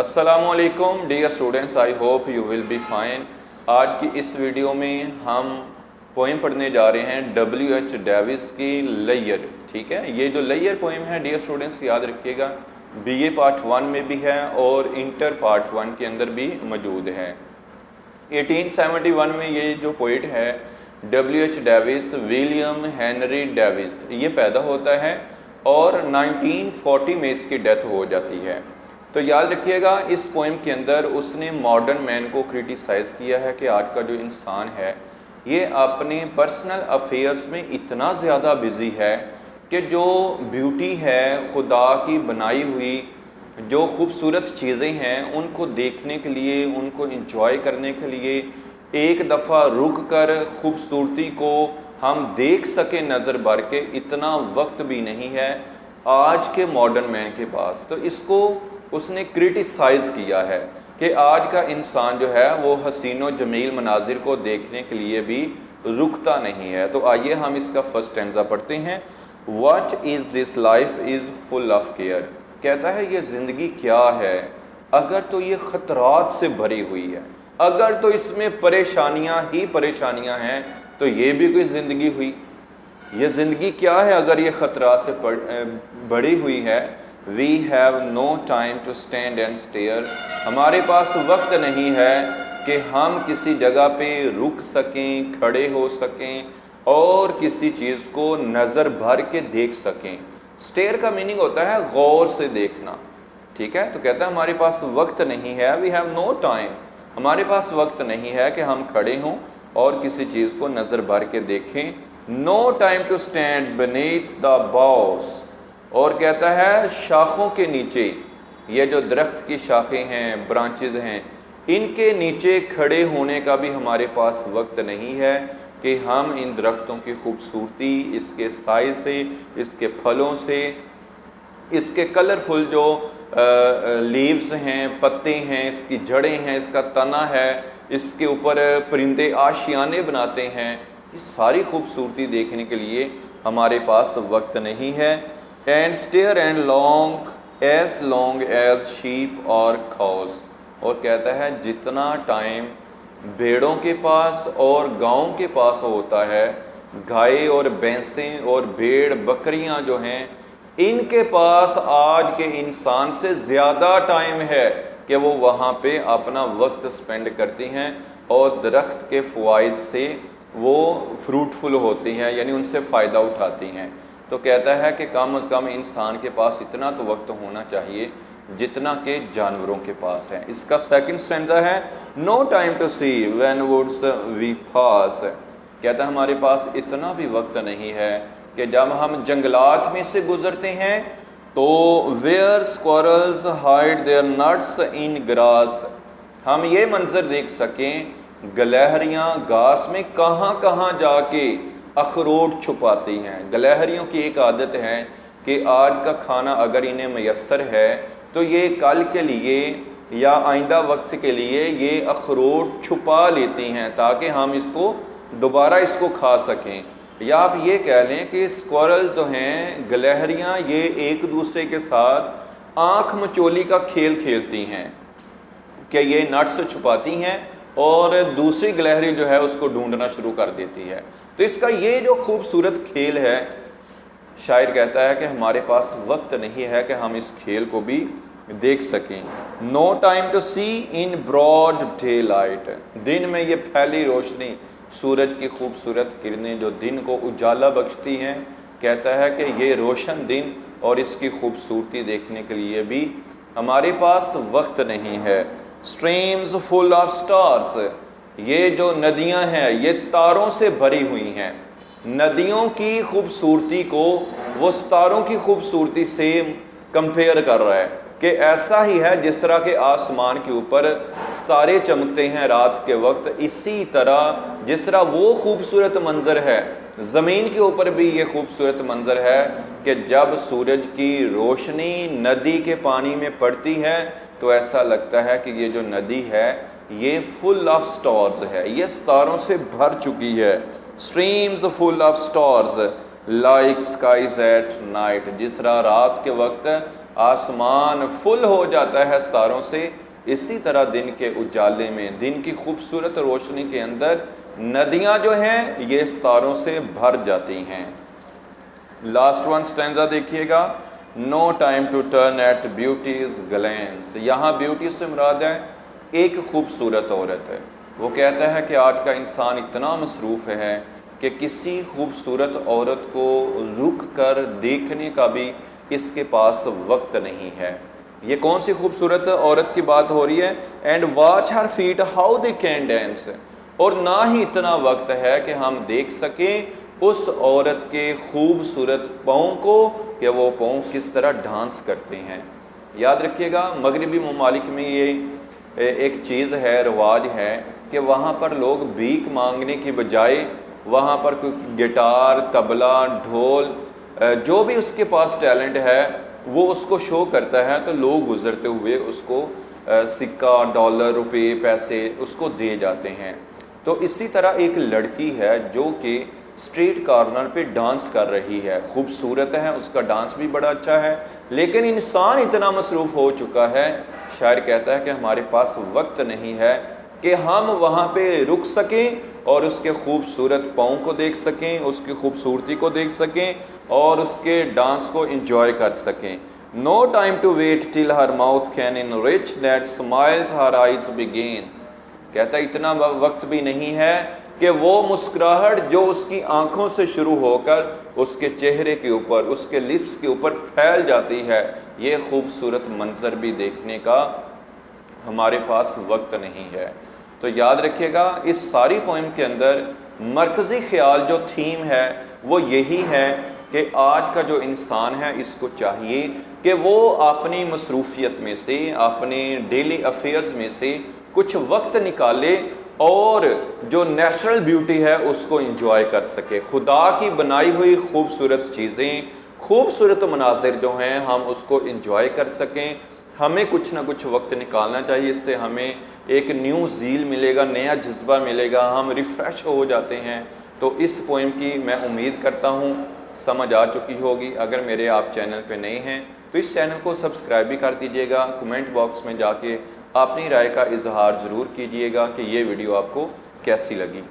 السلام علیکم dear students, I hope you will be fine. آج کی اس ویڈیو میں ہم پوئم پڑھنے جا رہے ہیں ڈبلیو ایچ ڈیوس کی لیئر۔ ٹھیک ہے، یہ جو لیئر پوئم ہے ڈیئر اسٹوڈنٹس یاد رکھیے گا، بی اے پارٹ 1 میں بھی ہے اور انٹر پارٹ 1 کے اندر بھی موجود ہے۔ 1871 میں یہ جو پوئٹ ہے W H Davies, William Henry Davies, یہ پیدا ہوتا ہے اور 1940 میں اس کی ڈیتھ ہو جاتی ہے۔ تو یاد رکھیے گا اس پوئم کے اندر اس نے ماڈرن مین کو کرٹیسائز کیا ہے کہ آج کا جو انسان ہے یہ اپنے پرسنل افیئرز میں اتنا زیادہ بزی ہے کہ جو بیوٹی ہے، خدا کی بنائی ہوئی جو خوبصورت چیزیں ہیں ان کو دیکھنے کے لیے، ان کو انجوائے کرنے کے لیے ایک دفعہ رک کر خوبصورتی کو ہم دیکھ سکیں نظر بھر کے، اتنا وقت بھی نہیں ہے آج کے ماڈرن مین کے پاس۔ تو اس کو اس نے کرٹیسائز کیا ہے کہ آج کا انسان جو ہے وہ حسین و جمیل مناظر کو دیکھنے کے لیے بھی رکتا نہیں ہے۔ تو آئیے ہم اس کا فرسٹ اسٹینزا پڑھتے ہیں۔ What is this life is full of care۔ کہتا ہے یہ زندگی کیا ہے اگر تو یہ خطرات سے بھری ہوئی ہے، اگر تو اس میں پریشانیاں ہی پریشانیاں ہیں تو یہ بھی کوئی زندگی ہوئی؟ یہ زندگی کیا ہے اگر یہ خطرات سے بھری ہوئی ہے؟ We have no time to stand and stare۔ ہمارے پاس وقت نہیں ہے کہ ہم کسی جگہ پہ رک سکیں، کھڑے ہو سکیں اور کسی چیز کو نظر بھر کے دیکھ سکیں۔ اسٹیئر کا میننگ ہوتا ہے غور سے دیکھنا، ٹھیک ہے؟ تو کہتا ہے ہمارے پاس وقت نہیں ہے، we have no time، ہمارے پاس وقت نہیں ہے کہ ہم کھڑے ہوں اور کسی چیز کو نظر بھر کے دیکھیں۔ No time to stand beneath the boughs۔ اور کہتا ہے شاخوں کے نیچے، یہ جو درخت کی شاخیں ہیں، برانچز ہیں، ان کے نیچے کھڑے ہونے کا بھی ہمارے پاس وقت نہیں ہے کہ ہم ان درختوں کی خوبصورتی، اس کے سائز سے، اس کے پھلوں سے، اس کے کلرفل جو لیوز ہیں، پتے ہیں، اس کی جڑیں ہیں، اس کا تنا ہے، اس کے اوپر پرندے آشیانے بناتے ہیں، یہ ساری خوبصورتی دیکھنے کے لیے ہمارے پاس وقت نہیں ہے۔ And stare and long as sheep or cows۔ اور کہتا ہے جتنا ٹائم بھیڑوں کے پاس اور گاؤں کے پاس ہوتا ہے، گائے اور بھینسیں اور بھیڑ بکریاں جو ہیں ان کے پاس آج کے انسان سے زیادہ ٹائم ہے کہ وہ وہاں پہ اپنا وقت سپینڈ کرتی ہیں اور درخت کے فوائد سے وہ فروٹفل ہوتی ہیں، یعنی ان سے فائدہ اٹھاتی ہیں۔ تو کہتا ہے کہ کم از کم انسان کے پاس اتنا تو وقت ہونا چاہیے جتنا کہ جانوروں کے پاس ہے۔ اس کا سیکنڈ اسٹینزا ہے No time to see when woods we pass۔ کہتا ہے ہمارے پاس اتنا بھی وقت نہیں ہے کہ جب ہم جنگلات میں سے گزرتے ہیں تو where squirrels hide their nuts in grass، ہم یہ منظر دیکھ سکیں گلہریاں گھاس میں کہاں کہاں جا کے اخروٹ چھپاتی ہیں۔ گلہریوں کی ایک عادت ہے کہ آج کا کھانا اگر انہیں میسر ہے تو یہ کل کے لیے یا آئندہ وقت کے لیے یہ اخروٹ چھپا لیتی ہیں تاکہ ہم اس کو دوبارہ اس کو کھا سکیں۔ یا آپ یہ کہہ لیں کہ اسکورل جو ہیں، گلہریاں، یہ ایک دوسرے کے ساتھ آنکھ مچولی کا کھیل کھیلتی ہیں کہ یہ نٹس چھپاتی ہیں اور دوسری گلہری جو ہے اس کو ڈھونڈنا شروع کر دیتی ہے۔ تو اس کا یہ جو خوبصورت کھیل ہے، شاعر کہتا ہے کہ ہمارے پاس وقت نہیں ہے کہ ہم اس کھیل کو بھی دیکھ سکیں۔ No time to see in broad daylight۔ دن میں یہ پھیلی روشنی، سورج کی خوبصورت کرنیں جو دن کو اجالا بخشتی ہیں، کہتا ہے کہ یہ روشن دن اور اس کی خوبصورتی دیکھنے کے لیے بھی ہمارے پاس وقت نہیں ہے۔ Streams full of stars۔ یہ جو ندیاں ہیں یہ تاروں سے بھری ہوئی ہیں۔ ندیوں کی خوبصورتی کو وہ ستاروں کی خوبصورتی سے کمپیئر کر رہا ہے کہ ایسا ہی ہے جس طرح کہ آسمان کے اوپر ستارے چمکتے ہیں رات کے وقت، اسی طرح جس طرح وہ خوبصورت منظر ہے زمین کے اوپر بھی یہ خوبصورت منظر ہے کہ جب سورج کی روشنی ندی کے پانی میں پڑتی ہے تو ایسا لگتا ہے کہ یہ جو ندی ہے یہ فل آف سٹارز ہے، یہ ستاروں سے بھر چکی ہے۔ Streams full of stars like skies at night۔ جس طرح رات کے وقت آسمان فل ہو جاتا ہے ستاروں سے، اسی طرح دن کے اجالے میں، دن کی خوبصورت روشنی کے اندر ندیاں جو ہیں یہ ستاروں سے بھر جاتی ہیں۔ لاسٹ ون سٹینزا دیکھیے گا، no time to turn at beauty's glance, یہاں بیوٹی سے مراد ہے ایک خوبصورت عورت ہے۔ وہ کہتا ہے کہ آج کا انسان اتنا مصروف ہے کہ کسی خوبصورت عورت کو رک کر دیکھنے کا بھی اس کے پاس وقت نہیں ہے۔ یہ کون سی خوبصورت عورت کی بات ہو رہی ہے؟ And watch her feet how they can dance, اور نہ ہی اتنا وقت ہے کہ ہم دیکھ سکیں اس عورت کے خوبصورت پاؤں کو کہ وہ پاؤں کس طرح ڈانس کرتے ہیں۔ یاد رکھیے گا مغربی ممالک میں یہ ایک چیز ہے، رواج ہے کہ وہاں پر لوگ بھیک مانگنے کی بجائے وہاں پر کوئی گٹار، طبلہ، ڈھول، جو بھی اس کے پاس ٹیلنٹ ہے وہ اس کو شو کرتا ہے تو لوگ گزرتے ہوئے اس کو سکہ، ڈالر، روپے، پیسے اس کو دے جاتے ہیں۔ تو اسی طرح ایک لڑکی ہے جو کہ اسٹریٹ کارنر پہ ڈانس کر رہی ہے، خوبصورت ہے، اس کا ڈانس بھی بڑا اچھا ہے، لیکن انسان اتنا مصروف ہو چکا ہے، شاعر کہتا ہے کہ ہمارے پاس وقت نہیں ہے کہ ہم وہاں پہ رک سکیں اور اس کے خوبصورت پاؤں کو دیکھ سکیں، اس کی خوبصورتی کو دیکھ سکیں اور اس کے ڈانس کو انجوائے کر سکیں۔ No time to wait till her mouth can enrich that smiles her eyes begin, کہتا ہے اتنا وقت بھی نہیں ہے کہ وہ مسکراہٹ جو اس کی آنکھوں سے شروع ہو کر اس کے چہرے کے اوپر، اس کے لپس کے اوپر پھیل جاتی ہے، یہ خوبصورت منظر بھی دیکھنے کا ہمارے پاس وقت نہیں ہے۔ تو یاد رکھیے گا اس ساری پوئم کے اندر مرکزی خیال جو تھیم ہے وہ یہی ہے کہ آج کا جو انسان ہے اس کو چاہیے کہ وہ اپنی مصروفیت میں سے، اپنے ڈیلی افیئرز میں سے کچھ وقت نکالے اور جو نیچرل بیوٹی ہے اس کو انجوائے کر سکے، خدا کی بنائی ہوئی خوبصورت چیزیں، خوبصورت مناظر جو ہیں ہم اس کو انجوائے کر سکیں۔ ہمیں کچھ نہ کچھ وقت نکالنا چاہیے، اس سے ہمیں ایک نیو زیل ملے گا، نیا جذبہ ملے گا، ہم ریفریش ہو جاتے ہیں۔ تو اس پوئم کی میں امید کرتا ہوں سمجھ آ چکی ہوگی۔ اگر میرے آپ چینل پہ نئے ہیں تو اس چینل کو سبسکرائب بھی کر دیجئے گا، کمنٹ باکس میں جا کے اپنی رائے کا اظہار ضرور کیجئے گا کہ یہ ویڈیو آپ کو کیسی لگی۔